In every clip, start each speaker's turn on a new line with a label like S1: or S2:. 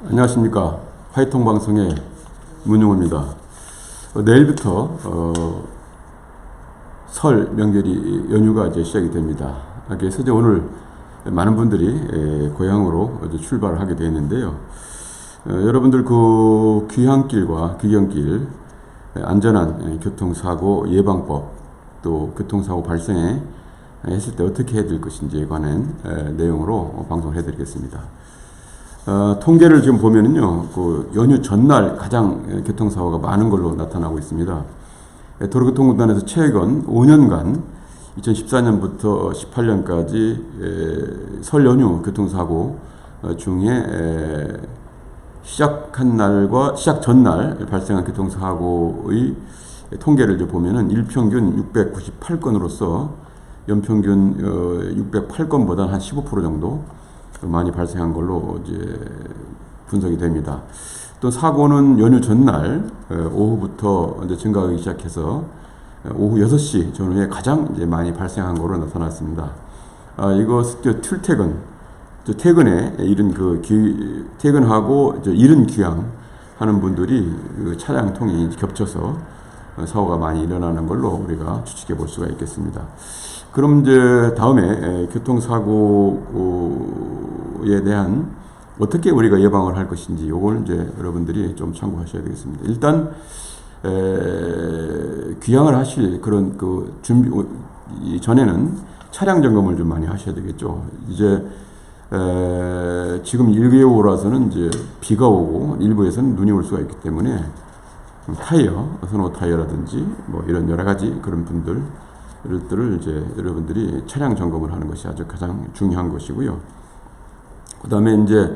S1: 안녕하십니까. 화이통 방송의 문용호입니다. 내일부터 설 명절이 연휴가 이제 시작이 됩니다. 그래서 이제 오늘 많은 분들이 고향으로 이제 출발을 하게 되었는데요. 여러분들 그 귀향길과 귀경길 안전한 교통사고 예방법, 또 교통사고 발생에 했을 때 어떻게 해야 될 것인지에 관한 내용으로 방송을 해드리겠습니다. 통계를 지금 보면은요, 그 연휴 전날 가장 교통사고가 많은 걸로 나타나고 있습니다. 도로교통공단에서 최근 5년간 2014년부터 18년까지 설 연휴 교통사고 중에 시작 전날 발생한 교통사고의 통계를 보면은 일평균 698건으로서 연평균 608건보다 한 15% 정도 많이 발생한 걸로 이제 분석이 됩니다. 또 사고는 연휴 전날 오후부터 이제 증가하기 시작해서 오후 6시 전후에 가장 이제 많이 발생한 걸로 나타났습니다. 이것은 퇴근에 이른 퇴근하고 이른 귀향 하는 분들이 그 차량 통이 겹쳐서 사고가 많이 일어나는 걸로 우리가 추측해 볼 수가 있겠습니다. 그럼 이제 다음에 교통사고에 대한 어떻게 우리가 예방을 할 것인지 요걸 이제 여러분들이 좀 참고하셔야 되겠습니다. 일단 귀향을 하실 그런 그 준비 전에는 차량 점검을 좀 많이 하셔야 되겠죠. 이제 지금 일개월이라서는 이제 비가 오고 일부에서는 눈이 올 수가 있기 때문에 타이어, 스노우 타이어라든지 뭐 이런 여러 가지 그런 분들을 이제 여러분들이 차량 점검을 하는 것이 아주 가장 중요한 것이고요. 그 다음에 이제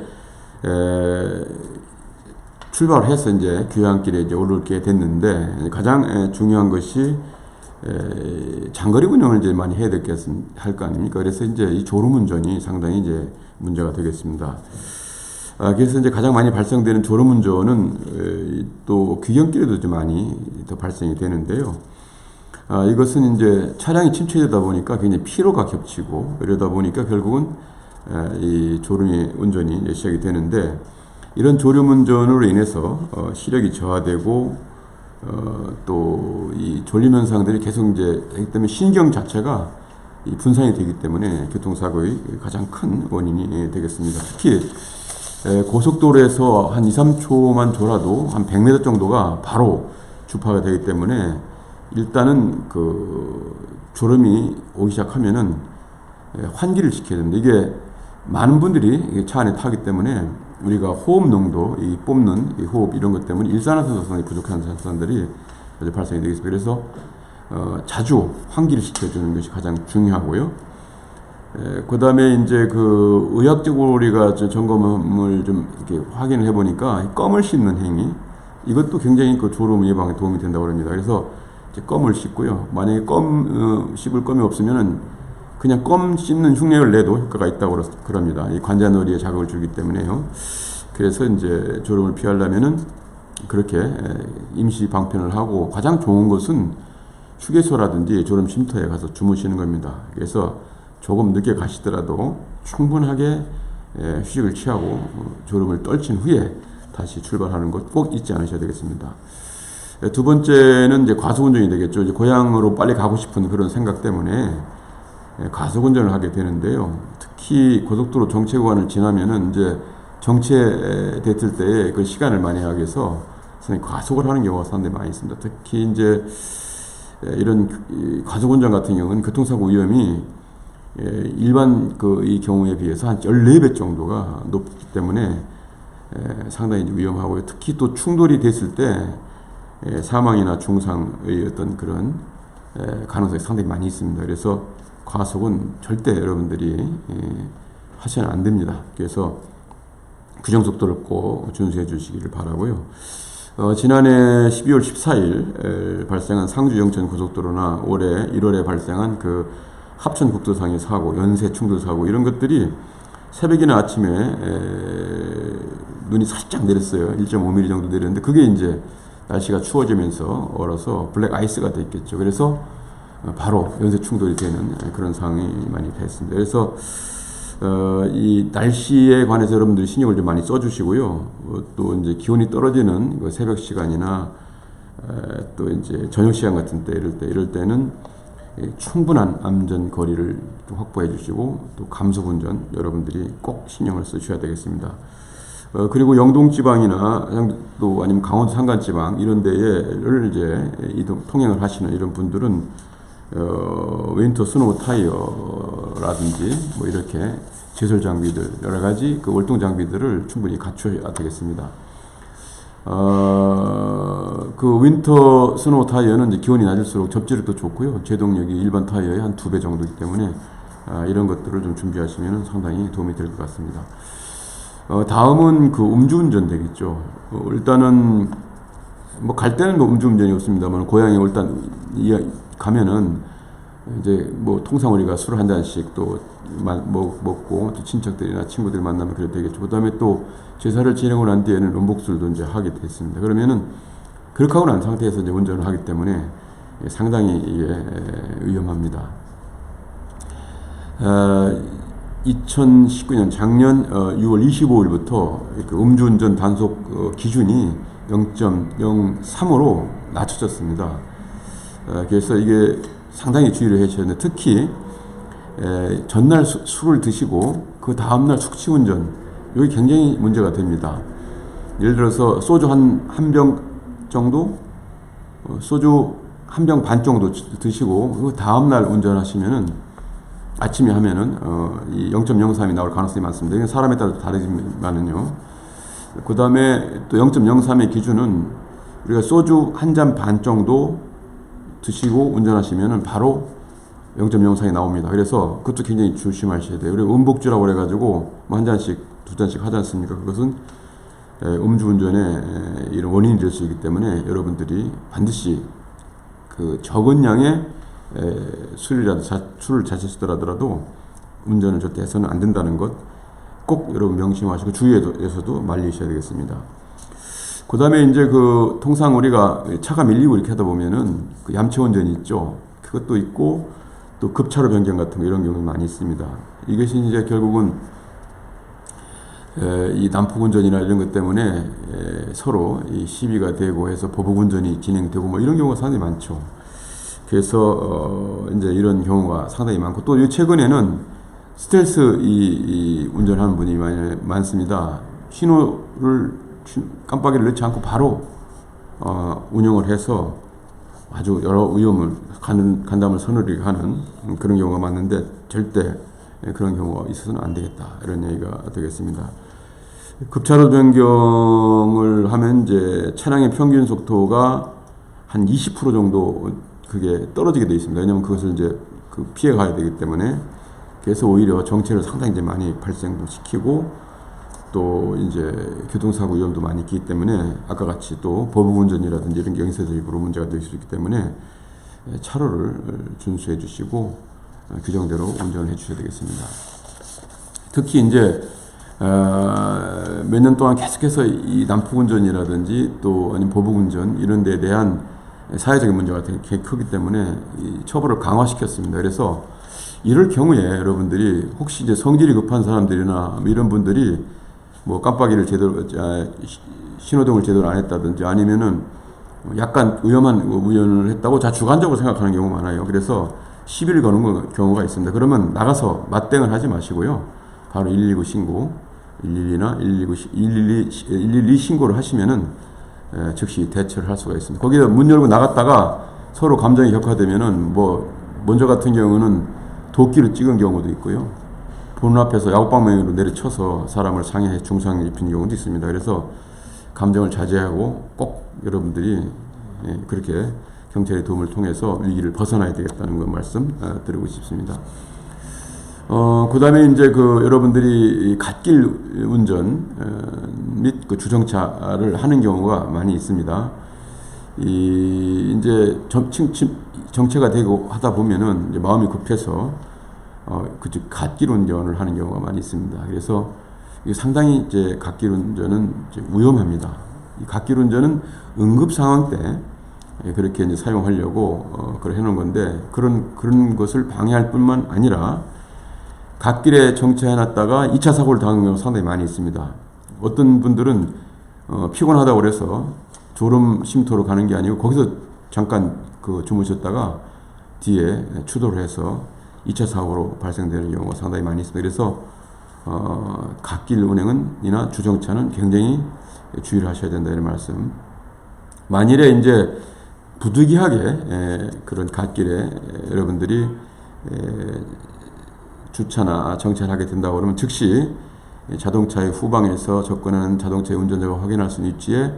S1: 출발을 해서 이제 귀향길에 이제 오르게 됐는데 가장 중요한 것이 장거리 운행을 이제 많이 해야 할 거 아닙니까? 그래서 이제 이 졸음운전이 상당히 이제 문제가 되겠습니다. 그래서 이제 가장 많이 발생되는 졸음운전은 또 귀경길에도 좀 많이 더 발생이 되는데요. 이것은 이제 차량이 침체되다 보니까 굉장히 피로가 겹치고 이러다 보니까 결국은 이 졸음운전이 이제 시작이 되는데 이런 졸음운전으로 인해서 시력이 저하되고 또 이 졸림 현상들이 계속 이제 되기 때문에 신경 자체가 분산이 되기 때문에 교통사고의 가장 큰 원인이 되겠습니다. 특히 고속도로에서 한 2, 3초만 졸아도 한 100m 정도가 바로 주파가 되기 때문에 일단은 그 졸음이 오기 시작하면은 환기를 시켜야 됩니다. 이게 많은 분들이 차 안에 타기 때문에 우리가 호흡 농도, 이 뽑는 이 호흡 이런 것 때문에 일산화탄소가 부족한 현상들이 발생이 되겠습니다. 그래서 자주 환기를 시켜주는 것이 가장 중요하고요. 그 다음에 이제 그 의학적으로 우리가 점검을 좀 이렇게 확인을 해보니까 껌을 씹는 행위, 이것도 굉장히 그 졸음 예방에 도움이 된다고 합니다. 그래서 이제 껌을 씹고요. 만약에 씹을 껌이 없으면은 그냥 껌 씹는 흉내를 내도 효과가 있다고 그럽니다. 이 관자놀이에 자극을 주기 때문에요. 그래서 이제 졸음을 피하려면은 그렇게 임시 방편을 하고 가장 좋은 것은 휴게소라든지 졸음 쉼터에 가서 주무시는 겁니다. 그래서 조금 늦게 가시더라도 충분하게 휴식을 취하고 졸음을 떨친 후에 다시 출발하는 것 꼭 잊지 않으셔야 되겠습니다. 두 번째는 이제 과속운전이 되겠죠. 이제 고향으로 빨리 가고 싶은 그런 생각 때문에 과속운전을 하게 되는데요. 특히 고속도로 정체 구간을 지나면은 이제 정체됐을 때에 그 시간을 많이 하기 위해서 과속을 하는 경우가 상당히 많이 있습니다. 특히 이제 이런 과속운전 같은 경우는 교통사고 위험이 일반 이 경우에 비해서 한 14배 정도가 높기 때문에 상당히 위험하고요. 특히 또 충돌이 됐을 때 사망이나 중상의 어떤 그런 가능성이 상당히 많이 있습니다. 그래서 과속은 절대 여러분들이 하시면 안 됩니다. 그래서 규정속도를 꼭 준수해 주시기를 바라고요. 지난해 12월 14일 발생한 상주 영천 고속도로나 올해 1월에 발생한 그 합천 국도상의 사고, 연쇄 충돌 사고 이런 것들이 새벽이나 아침에 눈이 살짝 내렸어요. 1.5mm 정도 내렸는데 그게 이제 날씨가 추워지면서 얼어서 블랙 아이스가 됐겠죠. 그래서 바로 연쇄 충돌이 되는 그런 상황이 많이 됐습니다. 그래서 이 날씨에 관해서 여러분들이 신경을 좀 많이 써주시고요. 또 이제 기온이 떨어지는 그 새벽 시간이나 또 이제 저녁 시간 같은 때 이럴 때는 충분한 안전 거리를 확보해 주시고 또 감속 운전 여러분들이 꼭 신경을 쓰셔야 되겠습니다. 그리고 영동 지방이나 또 아니면 강원도 산간 지방 이런 데를 이제 통행을 하시는 이런 분들은 윈터 스노우 타이어라든지 뭐 이렇게 제설 장비들 여러 가지 그 월동 장비들을 충분히 갖춰야 되겠습니다. 그 윈터 스노우 타이어는 이제 기온이 낮을수록 접지력도 좋고요. 제동력이 일반 타이어의 한 2배 정도이기 때문에 이런 것들을 좀 준비하시면 상당히 도움이 될 것 같습니다. 다음은 그 음주운전 되겠죠. 일단은 뭐 갈 때는 뭐 음주운전이 없습니다만 고향에 일단 가면은 이제 뭐 통상 우리가 술 한 잔씩 또 먹고 또 친척들이나 친구들 만나면 그래 되겠죠. 그다음에 또 제사를 지내고 난 뒤에는 음복술도 이제 하게 됐습니다. 그러면은 그렇게 하고 난 상태에서 이제 운전을 하기 때문에 상당히 이게 위험합니다. 2019년 작년 6월 25일부터 그 음주운전 단속 기준이 0.03으로 낮춰졌습니다. 그래서 이게 상당히 주의를 하셔야 되는데 특히 전날 술을 드시고 그 다음날 숙취운전 이게 굉장히 문제가 됩니다. 예를 들어서 소주 한 병 정도 소주 한 병 반 정도 드시고 그 다음날 운전하시면은 아침에 하면은 이 0.03이 나올 가능성이 많습니다. 이건 사람에 따라 다르지만은요. 그 다음에 또 0.03의 기준은 우리가 소주 한 잔 반 정도 드시고 운전하시면은 바로 0.03이 나옵니다. 그래서 그것도 굉장히 조심하셔야 돼요. 그리고 음복주라고 그래가지고 뭐 한 잔씩 두 잔씩 하지 않습니까? 그것은 음주운전의 이런 원인이 될 수 있기 때문에 여러분들이 반드시 그 적은 양의 술을 자체시더라도 운전을 절대 해서는 안 된다는 것 꼭 여러분 명심하시고 주위에서도 말리셔야 되겠습니다. 그 다음에 이제 그 통상 우리가 차가 밀리고 이렇게 하다 보면은 그 얌체 운전이 있죠. 그것도 있고 또 급차로 변경 같은 거 이런 경우 많이 있습니다. 이것이 이제 결국은 이 난폭 운전이나 이런 것 때문에 서로 이 시비가 되고 해서 보복 운전이 진행되고 뭐 이런 경우가 상당히 많죠. 그래서 이제 이런 경우가 상당히 많고 또 최근에는 스텔스 이 운전하는 분이 많습니다. 신호를 깜빡이를 넣지 않고 바로 운영을 해서 아주 여러 위험을 간담을 서늘하게 하는 그런 경우가 많은데 절대 그런 경우가 있어서는 안 되겠다 이런 얘기가 되겠습니다. 급차로 변경을 하면 이제 차량의 평균 속도가 한 20% 정도 그게 떨어지게 되어 있습니다. 왜냐하면 그것을 이제 피해 가야 되기 때문에 그래서 오히려 정체를 상당히 이제 많이 발생도 시키고 또 이제 교통사고 위험도 많이 있기 때문에 아까 같이 또 보복운전이라든지 이런 게 영세적으로 문제가 될 수 있기 때문에 차로를 준수해 주시고 규정대로 운전을 해 주셔야 되겠습니다. 특히 이제 몇 년 동안 계속해서 이 난폭운전이라든지 또 아니면 보복운전 이런 데에 대한 사회적인 문제가 되게 크기 때문에 이 처벌을 강화시켰습니다. 그래서 이럴 경우에 여러분들이 혹시 이제 성질이 급한 사람들이나 이런 분들이 뭐 깜빡이를 제대로 신호등을 제대로 안 했다든지 아니면은 약간 위험한 운전을 했다고 주관적으로 생각하는 경우가 많아요. 그래서 시비를 거는 경우가 있습니다. 그러면 나가서 맞대응을 하지 마시고요. 바로 119 신고, 112나 112 신고를 하시면은 즉시 대처를 할 수가 있습니다. 거기다 문 열고 나갔다가 서로 감정이 격화되면은 뭐 먼저 같은 경우는 도끼를 찍은 경우도 있고요. 보는 앞에서 야구방망이로 내려쳐서 사람을 상해 중상을 입힌 경우도 있습니다. 그래서 감정을 자제하고 꼭 여러분들이 그렇게 경찰의 도움을 통해서 위기를 벗어나야 되겠다는 걸 말씀 드리고 싶습니다. 그 다음에 이제 여러분들이 갓길 운전 및 그 주정차를 하는 경우가 많이 있습니다. 이제 정체가 되고 하다 보면은 이제 마음이 급해서 갓길 운전을 하는 경우가 많이 있습니다. 그래서 이게 상당히 이제 갓길 운전은 이제 위험합니다. 이 갓길 운전은 응급 상황 때 그렇게 이제 사용하려고 그걸 해놓은 건데 그런 것을 방해할 뿐만 아니라 갓길에 정차해놨다가 2차 사고를 당한 경우가 상당히 많이 있습니다. 어떤 분들은 피곤하다고 그래서 졸음 쉼터로 가는 게 아니고 거기서 잠깐 주무셨다가 뒤에 추돌을 해서 2차 사고로 발생되는 경우가 상당히 많이 있습니다. 그래서 갓길 운행이나 주정차는 굉장히 주의를 하셔야 된다 이런 말씀. 만일에 이제 부득이하게 그런 갓길에 여러분들이 주차나 정차를 하게 된다고 그러면 즉시 자동차의 후방에서 접근하는 자동차의 운전자가 확인할 수 있는 위치에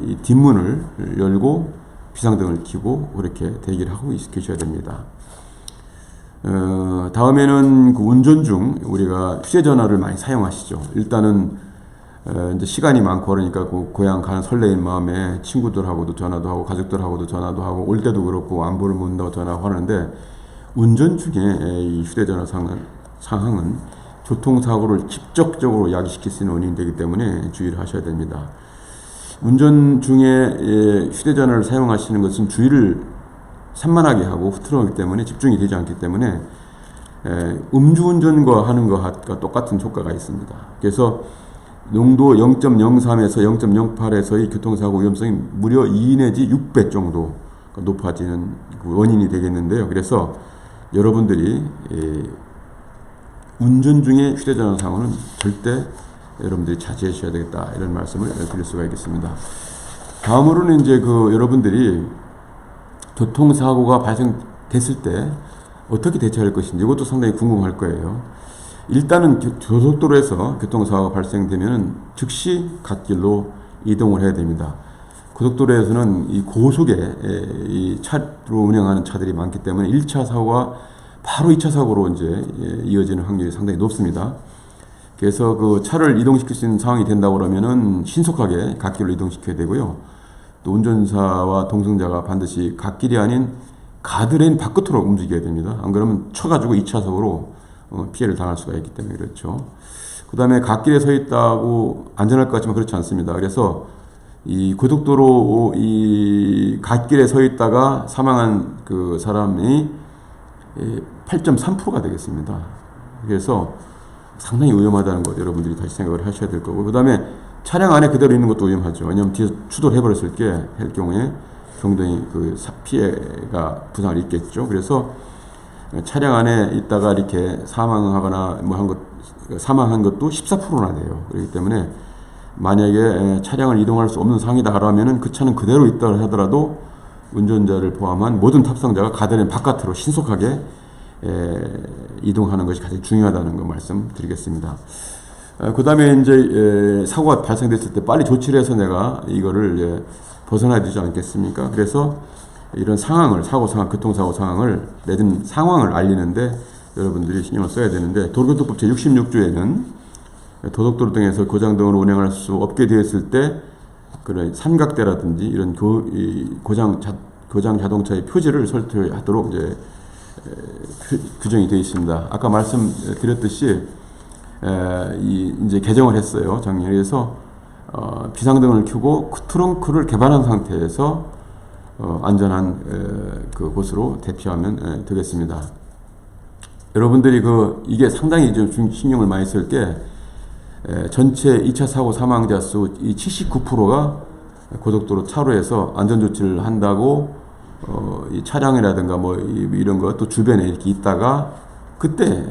S1: 이 뒷문을 열고 비상등을 켜고 그렇게 대기를 하고 계셔야 됩니다. 다음에는 운전 중 우리가 휴대전화를 많이 사용하시죠. 일단은 이제 시간이 많고 그러니까 고향 가는 설레인 마음에 친구들하고도 전화도 하고 가족들하고도 전화도 하고 올 때도 그렇고 안부를 묻는다고 전화하고 하는데 운전 중에 이 휴대전화 상황은 교통사고를 직접적으로 야기시킬 수 있는 원인이 되기 때문에 주의를 하셔야 됩니다. 운전 중에 휴대전화를 사용하시는 것은 주의를 산만하게 하고 흐트러지기 때문에 집중이 되지 않기 때문에 음주운전과 하는 것과 똑같은 효과가 있습니다. 그래서 농도 0.03에서 0.08에서의 교통사고 위험성이 무려 2 내지 6배 정도 높아지는 원인이 되겠는데요. 그래서 여러분들이 운전 중에 휴대전화 사용은 절대 여러분들이 자제하셔야 되겠다 이런 말씀을 드릴 수가 있겠습니다. 다음으로는 이제 여러분들이 교통사고가 발생됐을 때 어떻게 대처할 것인지 이것도 상당히 궁금할 거예요. 일단은 고속도로에서 교통사고가 발생되면 즉시 갓길로 이동을 해야 됩니다. 고속도로에서는 이 고속에 이 차로 운행하는 차들이 많기 때문에 1차 사고가 바로 2차 사고로 이제 이어지는 확률이 상당히 높습니다. 그래서 차를 이동시킬 수 있는 상황이 된다고 그러면은 신속하게 갓길로 이동시켜야 되고요. 또 운전사와 동승자가 반드시 갓길이 아닌 가드레인 밖으로 움직여야 됩니다. 안 그러면 쳐가지고 2차 사고로 피해를 당할 수가 있기 때문에 그렇죠. 그 다음에 갓길에 서 있다고 안전할 것 같지만 그렇지 않습니다. 그래서 이 고속도로 이 갓길에 서 있다가 사망한 그 사람이 8.3%가 되겠습니다. 그래서 상당히 위험하다는 것 여러분들이 다시 생각을 하셔야 될 거고, 그 다음에 차량 안에 그대로 있는 것도 위험하죠. 왜냐하면 뒤에서 추돌해버렸을 할 경우에 굉장히 피해가 부상을 입겠죠. 그래서 차량 안에 있다가 이렇게 사망하거나 사망한 것도 14%나 돼요. 그렇기 때문에 만약에 차량을 이동할 수 없는 상황이다 하면은 그 차는 그대로 있다 하더라도 운전자를 포함한 모든 탑승자가 가드레인 바깥으로 신속하게 이동하는 것이 가장 중요하다는 거 말씀드리겠습니다. 그 다음에 이제 사고가 발생됐을 때 빨리 조치를 해서 내가 이거를 벗어나야 되지 않겠습니까? 그래서 이런 상황을, 사고 상황, 교통사고 상황을, 내든 상황을 알리는데 여러분들이 신경을 써야 되는데, 도로교통법 제66조에는 도덕도로 등에서 고장 등으로 운행할 수 없게 되었을 때 그런 삼각대라든지 이런 고장 자동차의 표지를 설치하도록 이제 규정이 되어 있습니다. 아까 말씀드렸듯이 이제 개정을 했어요, 작년에. 그래서 비상등을 켜고 트렁크를 개방한 상태에서 안전한 곳으로 대피하면 되겠습니다. 여러분들이 이게 상당히 좀 신경을 많이 쓸 게, 전체 2차 사고 사망자 수 이 79%가 고속도로 차로에서 안전조치를 한다고 이 차량이라든가 이런 것 또 주변에 이렇게 있다가 그때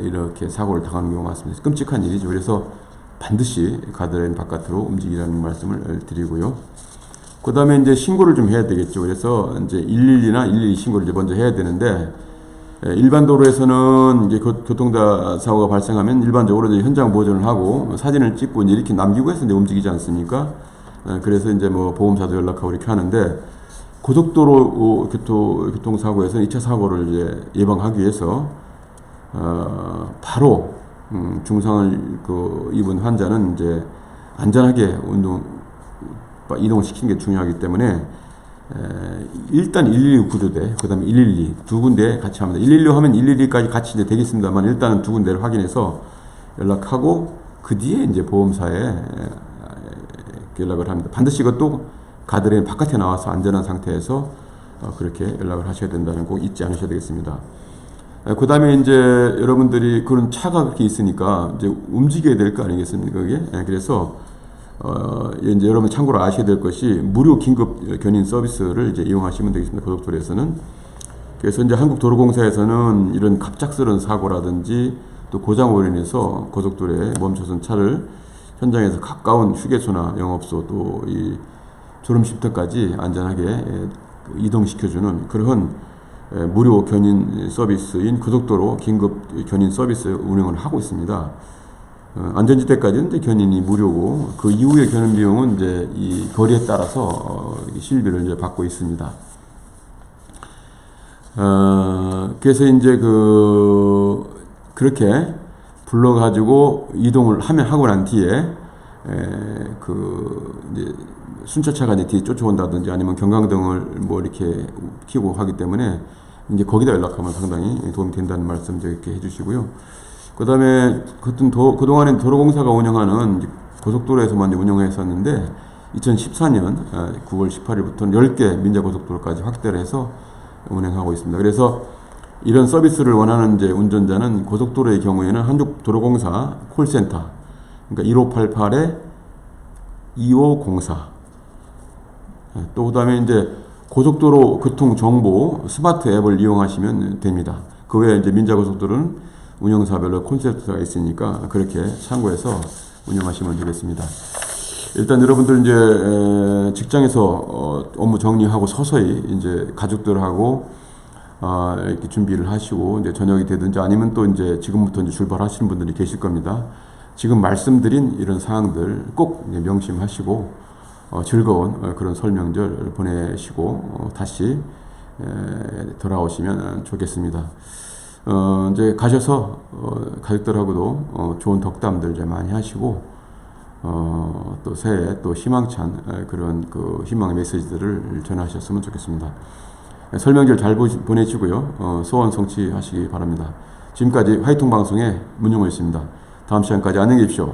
S1: 이렇게 사고를 당하는 경우가 많습니다. 끔찍한 일이죠. 그래서 반드시 가드레인 바깥으로 움직이라는 말씀을 드리고요. 그 다음에 이제 신고를 좀 해야 되겠죠. 그래서 이제 112나 112 신고를 이제 먼저 해야 되는데, 일반 도로에서는 이제 교통사 사고가 발생하면 일반적으로 이제 현장 보존을 하고 사진을 찍고 이제 이렇게 남기고 해서 이제 움직이지 않습니까? 그래서 이제 보험사도 연락하고 이렇게 하는데, 고속도로 교통사고에서 2차 사고를 이제 예방하기 위해서 바로 중상을 입은 환자는 이제 안전하게 이동을 시키는 게 중요하기 때문에 일단 112 구조대, 그 다음에 112 두 군데 같이 합니다. 112 하면 112까지 같이 이제 되겠습니다만, 일단은 두 군데를 확인해서 연락하고 그 뒤에 이제 보험사에 연락을 합니다. 반드시 이것도 가드레인 바깥에 나와서 안전한 상태에서 그렇게 연락을 하셔야 된다는 거 잊지 않으셔야 되겠습니다. 그 다음에 이제 여러분들이 그런 차가 그렇게 있으니까 이제 움직여야 될 거 아니겠습니까? 그게? 그래서, 이제 여러분 참고로 아셔야 될 것이 무료 긴급 견인 서비스를 이제 이용하시면 되겠습니다. 고속도로에서는. 그래서 이제 한국도로공사에서는 이런 갑작스러운 사고라든지 또 고장으로 인해서 고속도로에 멈춰선 차를 현장에서 가까운 휴게소나 영업소 또 이 졸음 쉼터까지 안전하게 이동시켜주는 그런 무료 견인 서비스인 고속도로 긴급 견인 서비스 운영을 하고 있습니다. 안전지대까지는 이제 견인이 무료고 그 이후의 견인 비용은 이제 이 거리에 따라서 실비를 이제 받고 있습니다. 그래서 이제 그렇게 불러가지고 이동을 하고 난 뒤에 이제 순찰차가 이제 뒤에 쫓아온다든지 아니면 경광등을 뭐 이렇게 켜고 하기 때문에 이제 거기다 연락하면 상당히 도움이 된다는 말씀 이렇게 해주시고요. 그 다음에 그동안엔 도로공사가 운영하는 고속도로에서만 운영했었는데 2014년 9월 18일부터는 10개 민자고속도로까지 확대를 해서 운행하고 있습니다. 그래서 이런 서비스를 원하는 이제 운전자는 고속도로의 경우에는 한국도로공사 콜센터, 그러니까 1588-2504. 또 그다음에 이제 고속도로 교통 정보 스마트 앱을 이용하시면 됩니다. 그 외에 이제 민자고속도로는 운영사별로 콘셉트가 있으니까 그렇게 참고해서 운영하시면 되겠습니다. 일단 여러분들 이제 직장에서 업무 정리하고 서서히 이제 가족들하고 이렇게 준비를 하시고 이제 저녁이 되든지 아니면 또 이제 지금부터 이제 출발하시는 분들이 계실 겁니다. 지금 말씀드린 이런 사항들 꼭 명심하시고 즐거운 그런 설명절 보내시고 다시 돌아오시면 좋겠습니다. 이제 가셔서 가족들하고도 좋은 덕담들 이제 많이 하시고 또 새해 또 희망찬 그런 희망의 메시지들을 전하셨으면 좋겠습니다. 설명절 잘 보내시고요. 소원 성취하시기 바랍니다. 지금까지 화이통 방송의 문용호였습니다. 다음 시간까지 안녕히 계십시오.